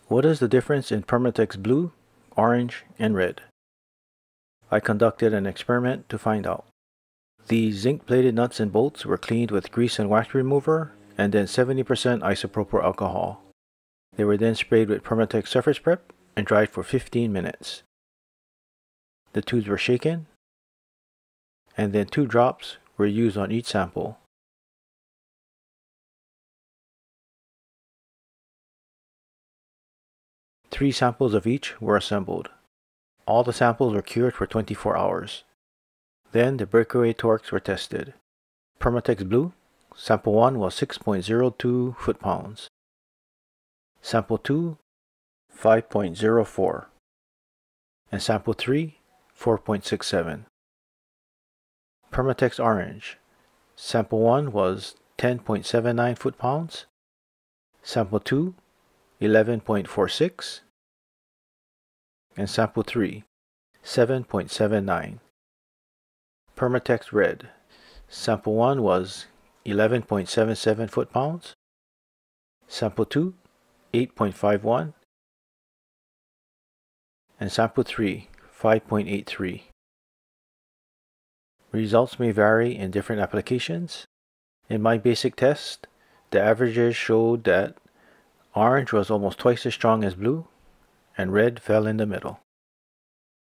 What is the difference in Permatex Blue, Orange, and Red? I conducted an experiment to find out. The zinc-plated nuts and bolts were cleaned with grease and wax remover and then 70% isopropyl alcohol. They were then sprayed with Permatex surface prep and dried for 15 minutes. The tubes were shaken, and then 2 drops were used on each sample. Three samples of each were assembled. All the samples were cured for 24 hours. Then the breakaway torques were tested. Permatex Blue, sample 1 was 6.02 foot-pounds. Sample 2, 5.04. And sample 3, 4.67. Permatex Orange, sample 1 was 10.79 foot-pounds. Sample 2, 11.46. And sample 3, 7.79. Permatex Red, sample 1 was 11.77 foot-pounds. Sample 2, 8.51. And sample 3, 5.83. Results may vary in different applications. In my basic test, the averages showed that orange was almost twice as strong as blue, and red fell in the middle.